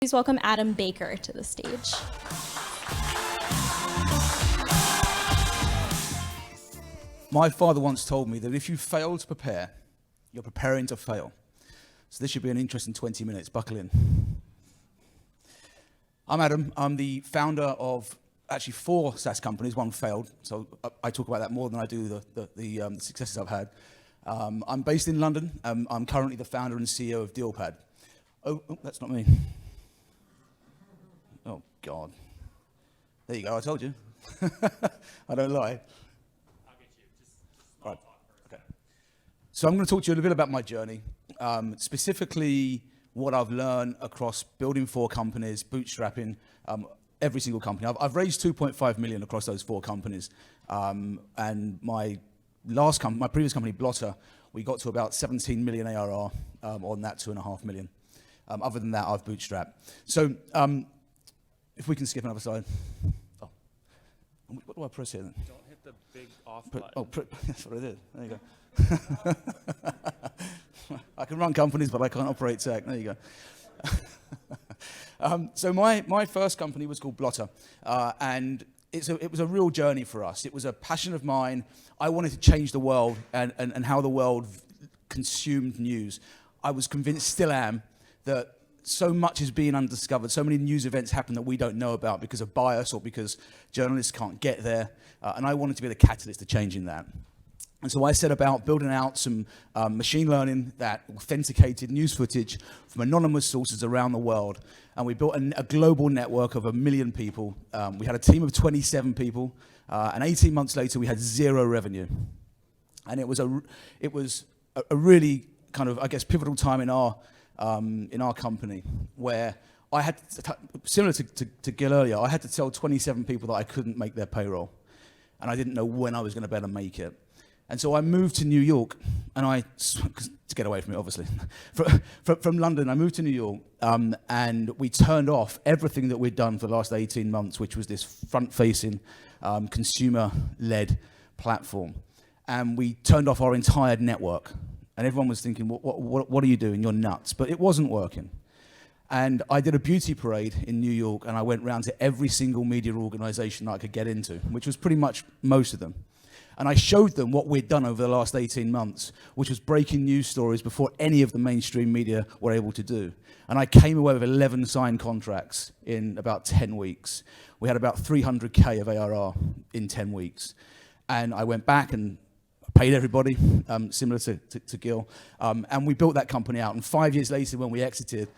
Please welcome Adam Baker to the stage. My father once told me that if you fail to prepare, you're preparing to fail. So this should be an interesting 20 minutes. Buckle in. I'm Adam. I'm the founder of actually 4 SaaS companies. One failed, so I talk about that more than I do the successes I've had. I'm based in London. I'm currently the founder and CEO of DealPad. Oh, that's not me. Oh, God. There you go, I told you. I don't lie. I'll get you. Just small talk first. Okay. So I'm going to talk to you a little bit about my journey, specifically what I've learned across building 4 companies, bootstrapping every single company. I've raised 2.5 million across those 4 companies, and my previous company, Latka, we got to about 17 million ARR on that 2.5 million. Other than that, I've bootstrapped. So if we can skip another slide. Oh. What do I press here then? Don't hit the big off button. That's what I did. There you go. I can run companies, but I can't operate tech. There you go. So my first company was called Latka, and it was a real journey for us. It was a passion of mine. I wanted to change the world and how the world consumed news. I was convinced, still am, that so much is being undiscovered. So many news events happen that we don't know about because of bias or because journalists can't get there. And I wanted to be the catalyst to changing that. And so I set about building out some machine learning that authenticated news footage from anonymous sources around the world. And we built a global network of 1 million people. We had a team of 27 people. And 18 months later, we had 0 revenue. And it was a really kind of, I guess, pivotal time in our company where I had, similar to Gil earlier, I had to tell 27 people that I couldn't make their payroll. And I didn't know when I was going to be able to make it. And so I moved to New York, and to get away from it, obviously. From London, I moved to New York, and we turned off everything that we'd done for the last 18 months, which was this front-facing, consumer-led platform. And we turned off our entire network. And everyone was thinking, what are you doing? You're nuts. But it wasn't working. And I did a beauty parade in New York, and I went round to every single media organization that I could get into, which was pretty much most of them. And I showed them what we'd done over the last 18 months, which was breaking news stories before any of the mainstream media were able to do. And I came away with 11 signed contracts in about 10 weeks. We had about 300K of ARR in 10 weeks. And I went back and paid everybody, similar to Gil, and we built that company out. And 5 years later, when we exited,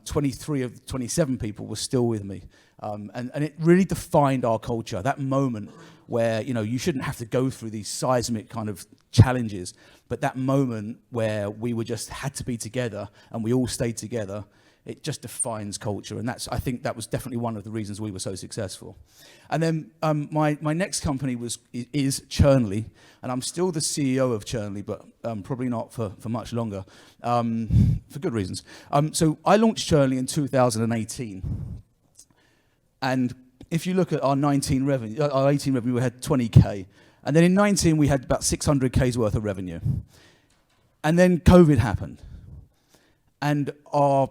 23 of the 27 people were still with me. And it really defined our culture, that moment where, you shouldn't have to go through these seismic kind of challenges, but that moment where we had to be together and we all stayed together, it just defines culture. And I think that was definitely one of the reasons we were so successful. And then my next company is Churnly, and I'm still the CEO of Churnly, but probably not for much longer, for good reasons. So I launched Churnly in 2018. And if you look at our 18 revenue, we had 20K. And then in 19, we had about 600K's worth of revenue. And then COVID happened. And our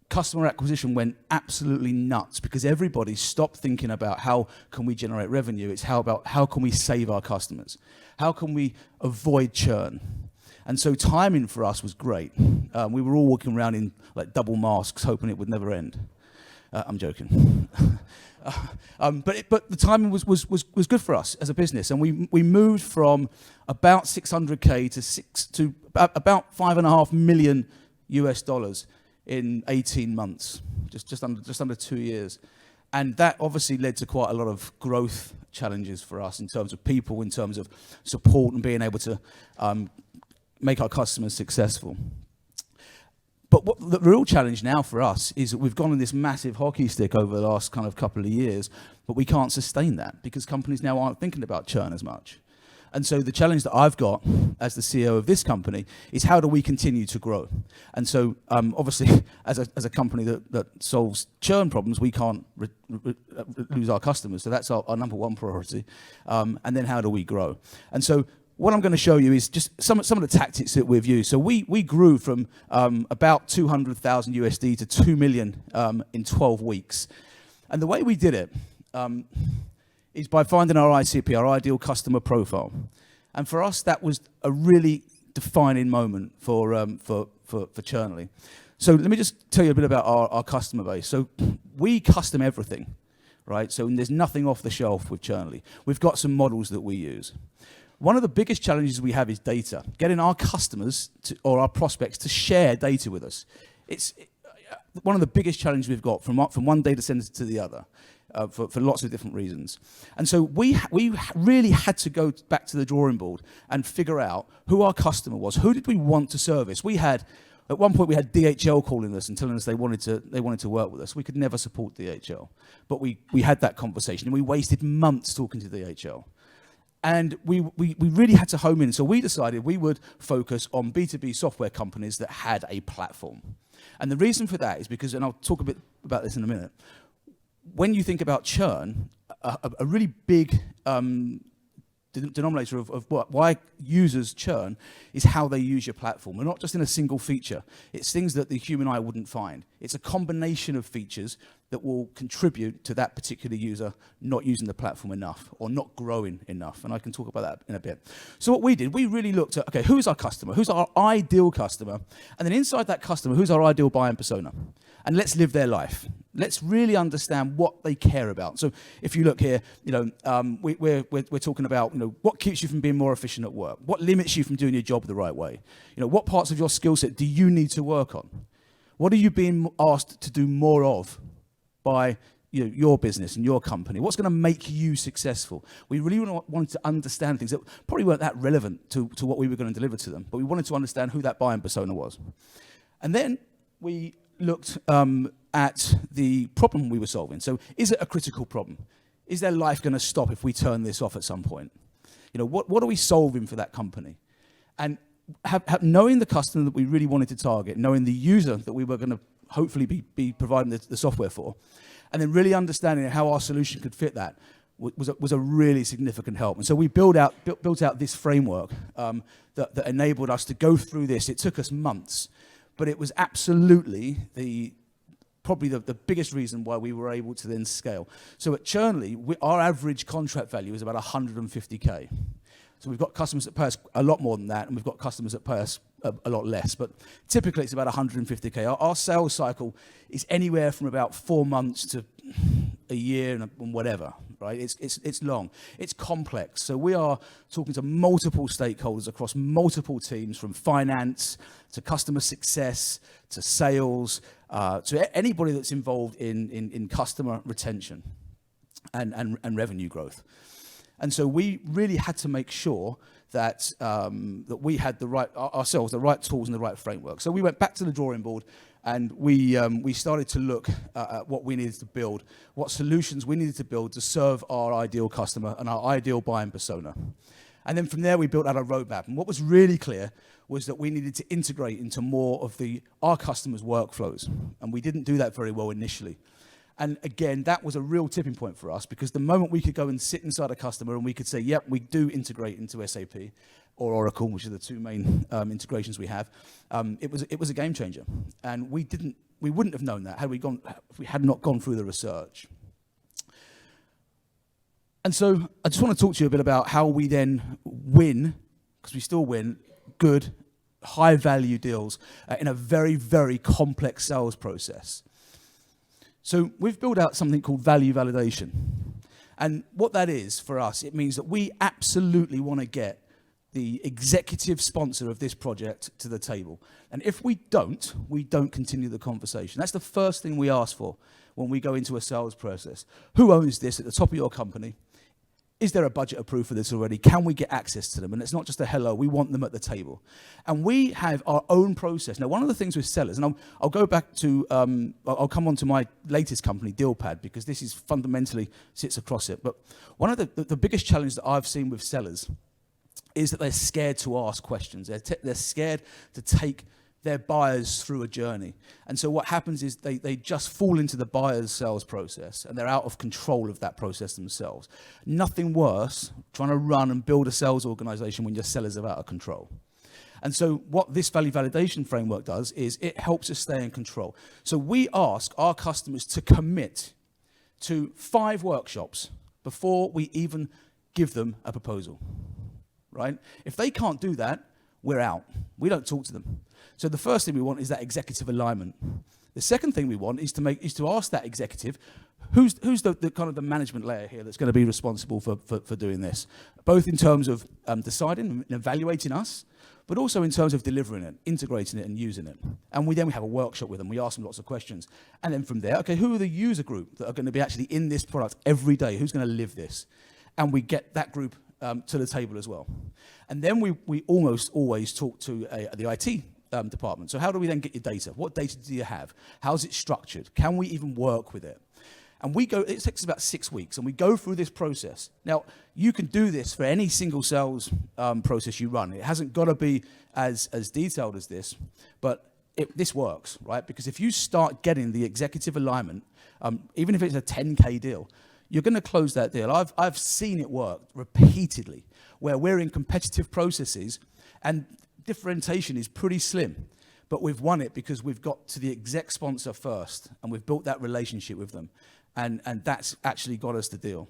customer acquisition went absolutely nuts because everybody stopped thinking about how can we generate revenue. It's how can we save our customers? How can we avoid churn? And so timing for us was great. We were all walking around in like double masks, hoping it would never end. I'm joking. But the timing was good for us as a business, and we moved from about 600K to about $5.5 million US in 18 months, just under 2 years. And that obviously led to quite a lot of growth challenges for us in terms of people, in terms of support and being able to make our customers successful. But the real challenge now for us is that we've gone on this massive hockey stick over the last kind of couple of years, but we can't sustain that because companies now aren't thinking about churn as much. And so the challenge that I've got as the CEO of this company is how do we continue to grow? And so obviously, as a company that solves churn problems, we can't lose our customers. So that's our number one priority. And then how do we grow? And so what I'm going to show you is just some of the tactics that we've used. So we grew from about 200,000 USD to 2 million in 12 weeks. And the way we did it is by finding our ICP, our ideal customer profile. And for us, that was a really defining moment for Churnley. So let me just tell you a bit about our customer base. So we custom everything, right? So there's nothing off the shelf with Churnley. We've got some models that we use. One of the biggest challenges we have is data, getting our customers or our prospects to share data with us. It's one of the biggest challenges we've got from one data center to the other for lots of different reasons. And so we really had to go back to the drawing board and figure out who our customer was. Who did we want to service? At one point, we had DHL calling us and telling us they wanted to work with us. We could never support DHL, but we had that conversation, and we wasted months talking to DHL. And we really had to home in. So we decided we would focus on B2B software companies that had a platform. And the reason for that is because, and I'll talk a bit about this in a minute, when you think about churn, a really big denominator of why users churn is how they use your platform. We're not just in a single feature. It's things that the human eye wouldn't find. It's a combination of features that will contribute to that particular user not using the platform enough or not growing enough. And I can talk about that in a bit. So what we did, we really looked at, okay, who's our customer? Who's our ideal customer? And then inside that customer, who's our ideal buying persona? And let's live their life. Let's really understand what they care about. So if you look here, we're talking about, what keeps you from being more efficient at work? What limits you from doing your job the right way? What parts of your skill set do you need to work on? What are you being asked to do more of by your business and your company? What's going to make you successful? We really wanted to understand things that probably weren't that relevant to what we were going to deliver to them, but we wanted to understand who that buying persona was. And then we looked at the problem we were solving. So is it a critical problem? Is their life going to stop if we turn this off at some point? What are we solving for that company? And knowing the customer that we really wanted to target, knowing the user that we were going to hopefully be providing the software for, and then really understanding how our solution could fit that was a really significant help. And so we built out this framework that enabled us to go through this. It took us months, but it was absolutely probably the biggest reason why we were able to then scale. So at Churnley, our average contract value is about 150K. So we've got customers that pay us a lot more than that, and we've got customers that pay us a lot less. But typically, it's about 150K. Our sales cycle is anywhere from about 4 months to a year and whatever, right? It's long. It's complex. So we are talking to multiple stakeholders across multiple teams, from finance to customer success to sales to anybody that's involved in customer retention and revenue growth. And so we really had to make sure that that we had the right tools and the right framework. So we went back to the drawing board, and we started to look at what we needed to build, what solutions we needed to build to serve our ideal customer and our ideal buying persona. And then from there, we built out a roadmap. And what was really clear was that we needed to integrate into more of our customers' workflows. And we didn't do that very well initially. And again, that was a real tipping point for us, because the moment we could go and sit inside a customer and we could say, yep, we do integrate into SAP or Oracle, which are the two main integrations we have, it was a game changer. And we wouldn't have known that if we had not gone through the research. And so I just want to talk to you a bit about how we then win, because we still win, good, high-value deals in a very, very complex sales process. So we've built out something called value validation. And what that is for us, it means that we absolutely want to get the executive sponsor of this project to the table. And if we don't continue the conversation. That's the first thing we ask for when we go into a sales process. Who owns this at the top of your company? Is there a budget approved for this already? Can we get access to them? And it's not just a hello, we want them at the table. And we have our own process. Now, one of the things with sellers, and I'll go back to, I'll come on to my latest company, DealPad, because this is fundamentally sits across it. But one of the biggest challenges that I've seen with sellers is that they're scared to ask questions. They're scared to take their buyers through a journey. And so what happens is they just fall into the buyer's sales process, and they're out of control of that process themselves. Nothing worse trying to run and build a sales organization when your sellers are out of control. And so what this value validation framework does is it helps us stay in control. So we ask our customers to commit to 5 workshops before we even give them a proposal, right? If they can't do that, we're out. We don't talk to them. So the first thing we want is that executive alignment. The second thing we want is to ask that executive, who's the kind of the management layer here that's going to be responsible for doing this, both in terms of deciding and evaluating us, but also in terms of delivering it, integrating it, and using it. And we have a workshop with them. We ask them lots of questions. And then from there, okay, who are the user group that are going to be actually in this product every day? Who's going to live this? And we get that group to the table as well. And then we almost always talk to the IT department. So how do we then get your data? What data do you have? How's it structured? Can we even work with it? And it takes us about 6 weeks, and we go through this process. Now, you can do this for any single sales process you run. It hasn't got to be as detailed as this, but this works, right? Because if you start getting the executive alignment, even if it's a 10K deal, you're going to close that deal. I've seen it work repeatedly, where we're in competitive processes, and differentiation is pretty slim. But we've won it because we've got to the exec sponsor first, and we've built that relationship with them. And that's actually got us the deal.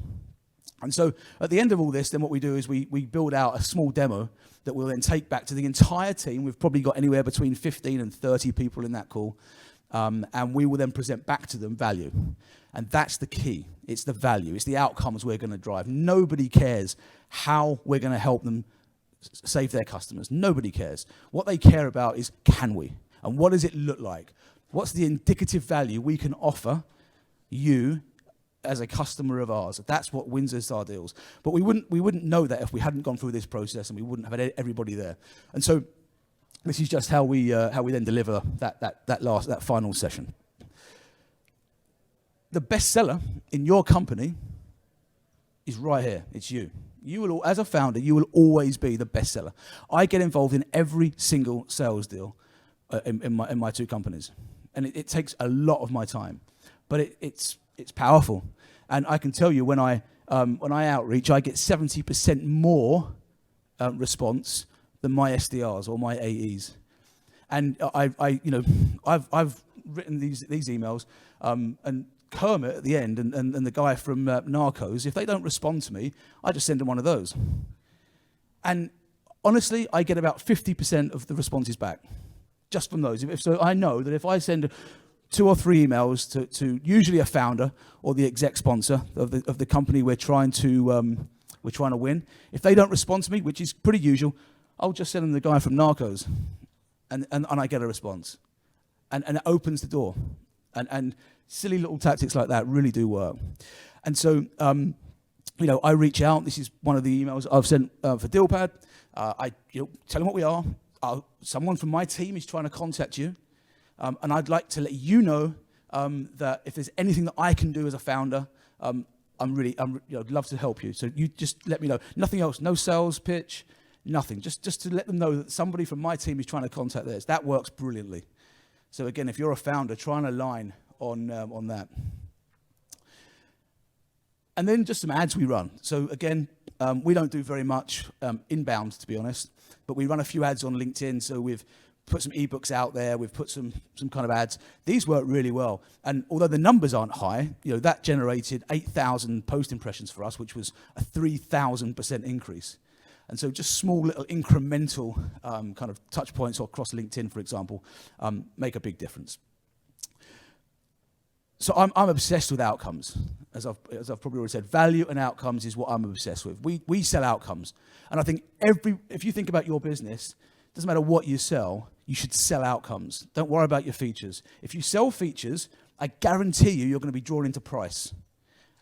And so at the end of all this, then what we do is we build out a small demo that we'll then take back to the entire team. We've probably got anywhere between 15 and 30 people in that call. And we will then present back to them value. And that's the key. It's the value. It's the outcomes we're going to drive. Nobody cares how we're going to help them save their customers. Nobody cares. What they care about is, can we? And what does it look like? What's the indicative value we can offer you as a customer of ours? That's what wins us our deals. But we wouldn't know that if we hadn't gone through this process, and we wouldn't have had everybody there. And so this is just how we then deliver that final session. The best seller in your company is right here. It's you. You will, as a founder, you will always be the best seller. I get involved in every single sales deal in my 2 companies, and it takes a lot of my time, but it's powerful. And I can tell you, when I outreach, I get 70% more response than my SDRs or my AEs. And I've written these emails, and Kermit at the end and the guy from Narcos, if they don't respond to me, I just send them one of those. And honestly, I get about 50% of the responses back just from those. So I know that if I send 2 or 3 emails to usually a founder or the exec sponsor of the company we're trying to win, if they don't respond to me, which is pretty usual, I'll just send them the guy from Narcos, and I get a response, and it opens the door, and silly little tactics like that really do work. And so I reach out. This is one of the emails I've sent for DealPad. I tell them what we are. Someone from my team is trying to contact you. And I'd like to let you know that if there's anything that I can do as a founder, I'd love to help you. So you just let me know. Nothing else. No sales pitch. Nothing. Just to let them know that somebody from my team is trying to contact theirs. That works brilliantly. So again, if you're a founder, try and align on that. And then just some ads we run. So again, we don't do very much inbound, to be honest, but we run a few ads on LinkedIn. So we've put some ebooks out there. We've put some kind of ads. These work really well. And although the numbers aren't high, that generated 8,000 post impressions for us, which was a 3,000% increase. And so just small little incremental kind of touch points across LinkedIn, for example, make a big difference. So I'm obsessed with outcomes, as I've probably already said. Value and outcomes is what I'm obsessed with. We sell outcomes. And I think if you think about your business, it doesn't matter what you sell, you should sell outcomes. Don't worry about your features. If you sell features, I guarantee you're going to be drawn into price.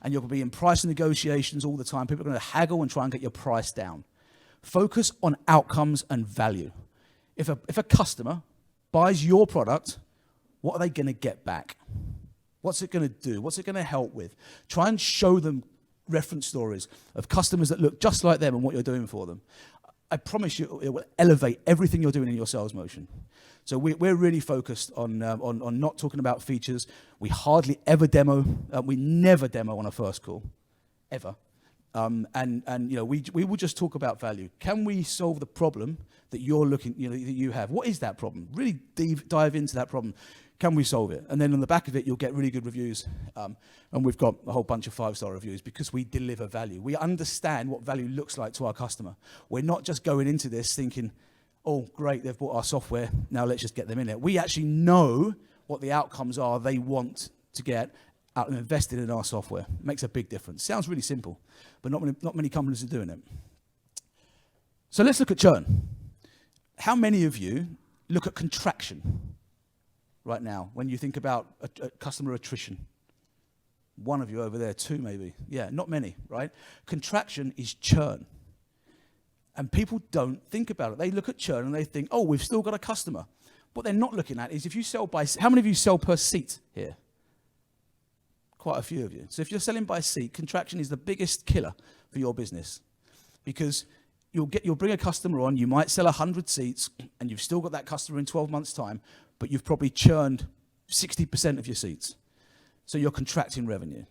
And you're going to be in price negotiations all the time. People are going to haggle and try and get your price down. Focus on outcomes and value. If a customer buys your product, what are they going to get back? What's it going to do? What's it going to help with? Try and show them reference stories of customers that look just like them and what you're doing for them. I promise you it will elevate everything you're doing in your sales motion. So we're really focused on not talking about features. We hardly ever demo. We never demo on a first call, ever. And you know, we will just talk about value. Can we solve the problem that you're looking, you know, that you have? What is that problem? Really dive into that problem. Can we solve it? And then on the back of it, you'll get really good reviews. And we've got a whole bunch of 5-star reviews because we deliver value. We understand what value looks like to our customer. We're not just going into this thinking, oh, great, they've bought our software, now let's just get them in it. We actually know what the outcomes are they want to get out and invested in our software. It makes a big difference. Sounds really simple, but not many companies are doing it. So let's look at churn. How many of you look at contraction right now when you think about a customer attrition? One of you over there, 2 maybe. Yeah, not many, right? Contraction is churn. And people don't think about it. They look at churn and they think, oh, we've still got a customer. What they're not looking at is if you sell by, how many of you sell per seat here? Quite a few of you. So if you're selling by seat, contraction is the biggest killer for your business, because you'll bring a customer on, you might sell 100 seats and you've still got that customer in 12 months time, but you've probably churned 60% of your seats. So you're contracting revenue.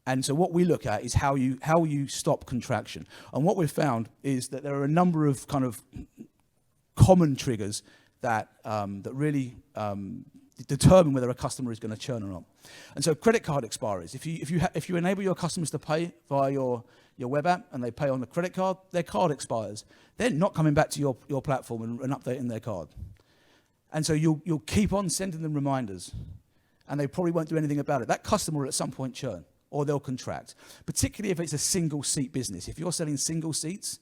And so what we look at is how you stop contraction. And what we've found is that there are a number of kind of common triggers that really determine whether a customer is going to churn or not. And so credit card expiries. If you enable your customers to pay via your web app and they pay on the credit card, their card expires. They're not coming back to your platform and updating their card. And so you'll keep on sending them reminders, and they probably won't do anything about it. That customer will at some point churn, or they'll contract, particularly if it's a single seat business. If you're selling single seats,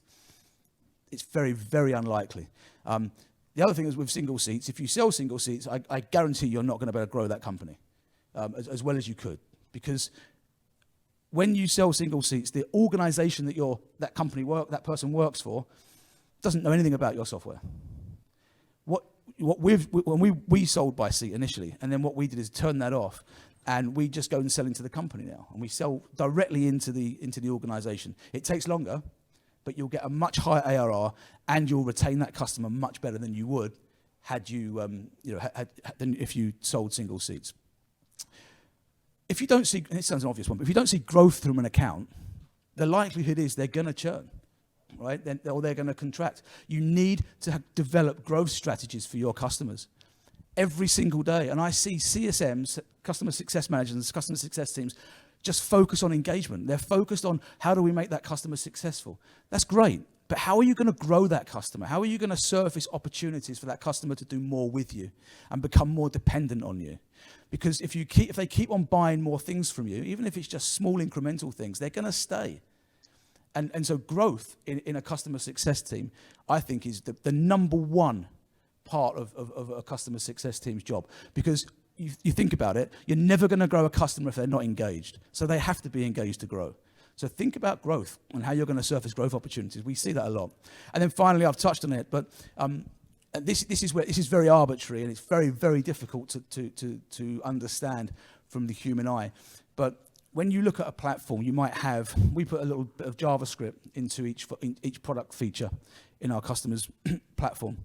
it's very, very unlikely. The other thing is with single seats, if you sell single seats, I guarantee you're not going to be able to grow that company as well as you could. Because when you sell single seats, the organization that person works for doesn't know anything about your software. When we sold by seat initially, and then what we did is turn that off, and we just go and sell into the company now, and we sell directly into the organization. It takes longer, but you'll get a much higher ARR, and you'll retain that customer much better than you would had you, than if you sold single seats. If you don't see, and it sounds an obvious one, but if you don't see growth from an account, the likelihood is they're going to churn, right? Or they're going to contract. You need to develop growth strategies for your customers every single day. And I see CSMs, customer success managers, customer success teams, just focus on engagement. They're focused on how do we make that customer successful. That's great, but how are you going to grow that customer? How are you going to surface opportunities for that customer to do more with you and become more dependent on you? Because if they keep on buying more things from you, even if it's just small incremental things, they're going to stay. And so growth in a customer success team, I think, is the number one part of a customer success team's job. Because you think about it, you're never going to grow a customer if they're not engaged. So they have to be engaged to grow. So think about growth and how you're going to surface growth opportunities. We see that a lot. And then finally, I've touched on it, but this is very arbitrary, and it's very, very difficult to understand from the human eye. But when you look at a platform, we put a little bit of JavaScript into each product feature in our customers' platform.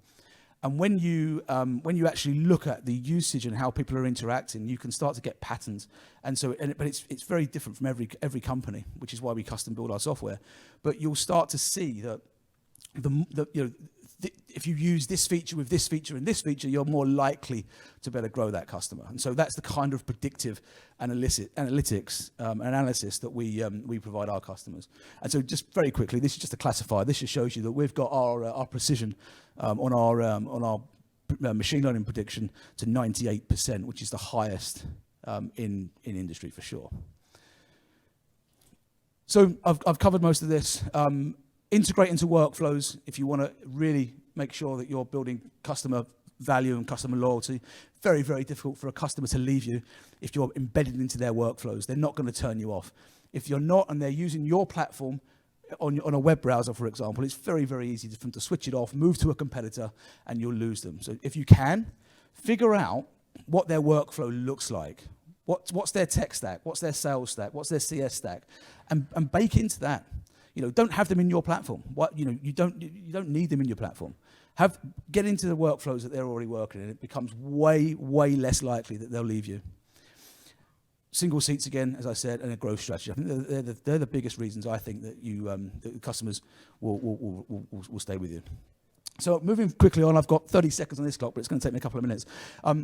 And when you actually look at the usage and how people are interacting, you can start to get patterns. But it's very different from every company, which is why we custom build our software. But you'll start to see that if you use this feature with this feature and this feature, you're more likely to better grow that customer. And so that's the kind of predictive analytics analysis that we provide our customers. And so just very quickly, this is just a classifier. This just shows you that we've got our precision on our machine learning prediction to 98%, which is the highest in industry for sure. So I've covered most of this. Integrate into workflows if you want to really make sure that you're building customer value and customer loyalty. Very, very difficult for a customer to leave you if you're embedded into their workflows. They're not going to turn you off. If you're not and they're using your platform on a web browser, for example, it's very, very easy for them to switch it off, move to a competitor, and you'll lose them. So if you can, figure out what their workflow looks like. What's their tech stack? What's their sales stack? What's their CS stack? And bake into that. Don't have them in your platform. You don't need them in your platform. Get into the workflows that they're already working in. It becomes way, way less likely that they'll leave you. Single seats again, as I said, and a growth strategy. I think they're the biggest reasons I think that that customers will stay with you. So moving quickly on, I've got 30 seconds on this clock, but it's going to take me a couple of minutes.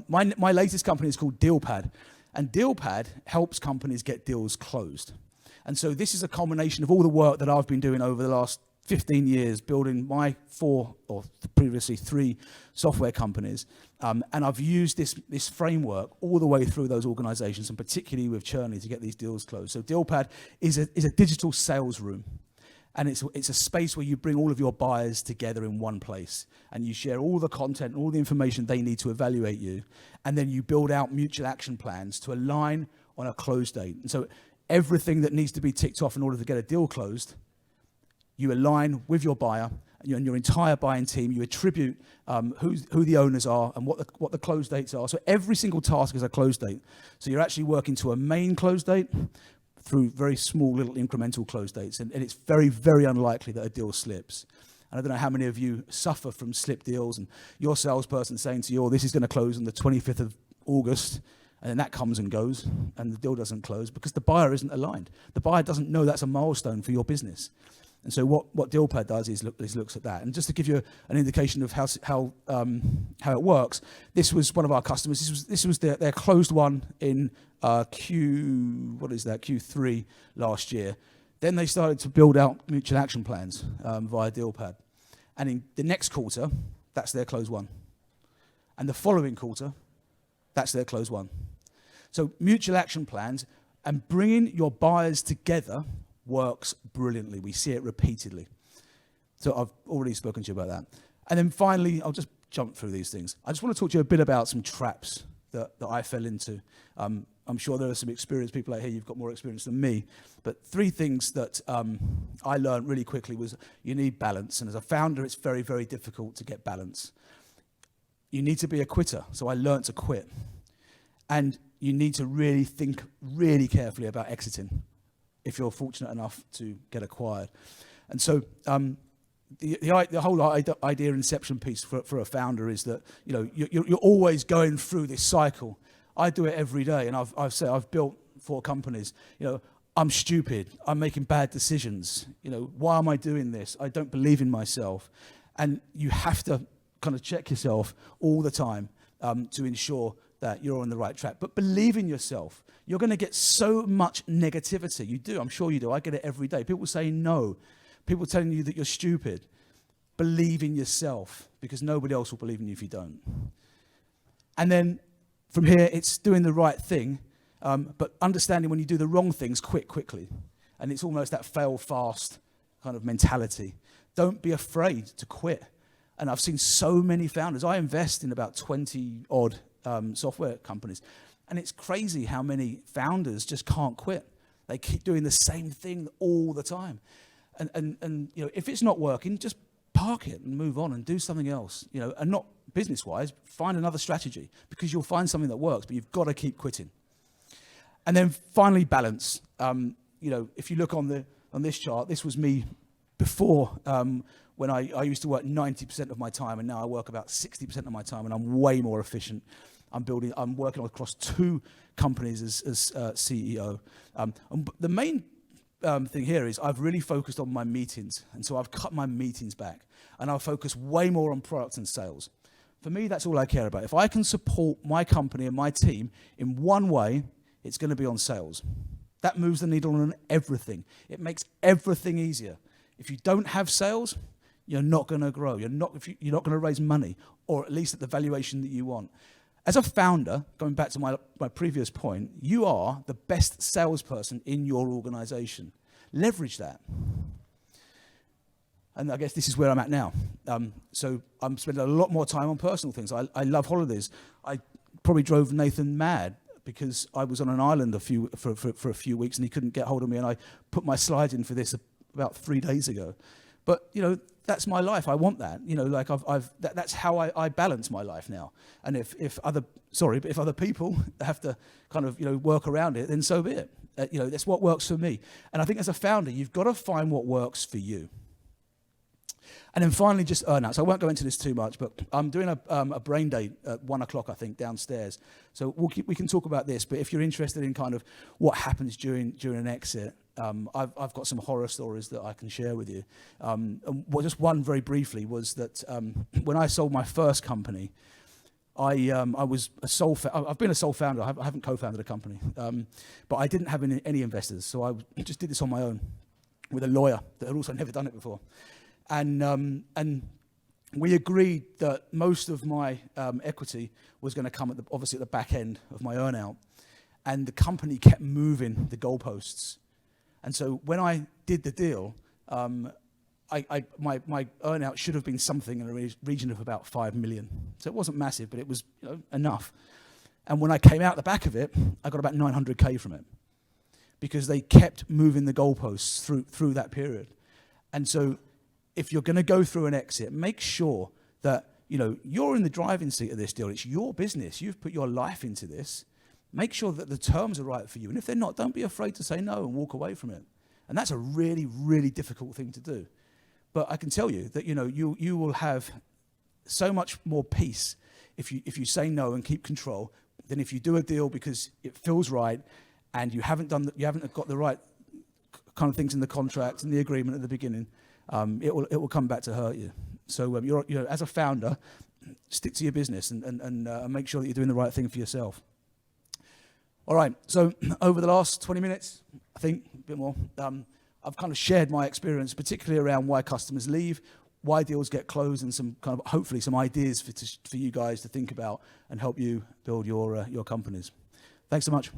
My latest company is called DealPad, and DealPad helps companies get deals closed. And so this is a combination of all the work that I've been doing over the last 15 years, building my 4 or previously 3 software companies. And I've used this framework all the way through those organizations, and particularly with Churney, to get these deals closed. So DealPad is a digital sales room. And it's a space where you bring all of your buyers together in one place, and you share all the content and all the information they need to evaluate you. And then you build out mutual action plans to align on a close date. And so everything that needs to be ticked off in order to get a deal closed, you align with your buyer and your entire buying team. You attribute who the owners are and what the close dates are. So every single task is a close date. So you're actually working to a main close date through very small little incremental close dates. And it's very, very unlikely that a deal slips. And I don't know how many of you suffer from slip deals and your salesperson saying to you, oh, this is going to close on the 25th of August. And then that comes and goes, and the deal doesn't close because the buyer isn't aligned. The buyer doesn't know that's a milestone for your business. And so what DealPad does is looks at that. And just to give you an indication of how it works, this was one of our customers. This was their closed one in Q3 last year. Then they started to build out mutual action plans via DealPad. And in the next quarter, that's their closed one. And the following quarter, that's their closed one. So mutual action plans and bringing your buyers together works brilliantly. We see it repeatedly. So I've already spoken to you about that. And then finally, I'll just jump through these things. I just want to talk to you a bit about some traps that I fell into. I'm sure there are some experienced people out here. You've got more experience than me. But 3 things that I learned really quickly was you need balance. And as a founder, it's very, very difficult to get balance. You need to be a quitter. So I learned to quit. And you need to really think really carefully about exiting if you're fortunate enough to get acquired. And so the whole idea inception piece for a founder is that you're always going through this cycle. I do it every day, and I've built 4 companies. I'm stupid. I'm making bad decisions. Why am I doing this? I don't believe in myself. And you have to kind of check yourself all the time to ensure that you're on the right track. But believe in yourself. You're going to get so much negativity. You do. I'm sure you do. I get it every day. People saying no. People telling you that you're stupid. Believe in yourself, because nobody else will believe in you if you don't. And then from here, it's doing the right thing, but understanding when you do the wrong things, quit quickly. And it's almost that fail fast kind of mentality. Don't be afraid to quit. And I've seen so many founders. I invest in about 20 odd software companies. And it's crazy how many founders just can't quit. They keep doing the same thing all the time. And if it's not working, just park it and move on and do something else. And not business-wise, find another strategy, because you'll find something that works, but you've got to keep quitting. And then finally, balance. If you look on this chart, this was me before when I used to work 90% of my time, and now I work about 60% of my time, and I'm way more efficient. I'm working across 2 companies as CEO. The main thing here is I've really focused on my meetings, and so I've cut my meetings back, and I'll focus way more on product and sales. For me, that's all I care about. If I can support my company and my team in one way, it's going to be on sales. That moves the needle on everything. It makes everything easier. If you don't have sales, you're not going to grow. You're not going to raise money, or at least at the valuation that you want. As a founder, going back to my previous point, you are the best salesperson in your organization. Leverage that. And I guess this is where I'm at now. So I'm spending a lot more time on personal things. I love holidays. I probably drove Nathan mad because I was on an island for a few weeks and he couldn't get hold of me, and I put my slide in for this about 3 days ago. But that's my life. I want that. That's how I balance my life now. And if other people have to kind of work around it, then so be it. That's what works for me. And I think as a founder, you've got to find what works for you. And then finally, just earn-outs. I won't go into this too much, but I'm doing a brain day at 1 o'clock, I think, downstairs. So we can talk about this, but if you're interested in kind of what happens during an exit, I've got some horror stories that I can share with you. Just one very briefly was that when I sold my first company, I was I've been a sole founder. I haven't co-founded a company, but I didn't have any investors, so I just did this on my own with a lawyer that had also never done it before. And we agreed that most of my equity was going to come obviously at the back end of my earn-out, and the company kept moving the goalposts. And so when I did the deal, my earn-out should have been something in the region of about 5 million. So it wasn't massive, but it was enough. And when I came out the back of it, I got about 900K from it because they kept moving the goalposts through that period. And so if you're going to go through an exit, make sure that you're in the driving seat of this deal. It's your business. You've put your life into this. Make sure that the terms are right for you. And if they're not, don't be afraid to say no and walk away from it. And that's a really, really difficult thing to do. But I can tell you that you will have so much more peace if you say no and keep control than if you do a deal because it feels right and you haven't got the right kind of things in the contract and the agreement at the beginning. It will come back to hurt you. So you're as a founder, stick to your business and make sure that you're doing the right thing for yourself. All right. So over the last 20 minutes, I think a bit more, I've kind of shared my experience, particularly around why customers leave, why deals get closed, and some kind of hopefully some ideas for you guys to think about and help you build your companies. Thanks so much.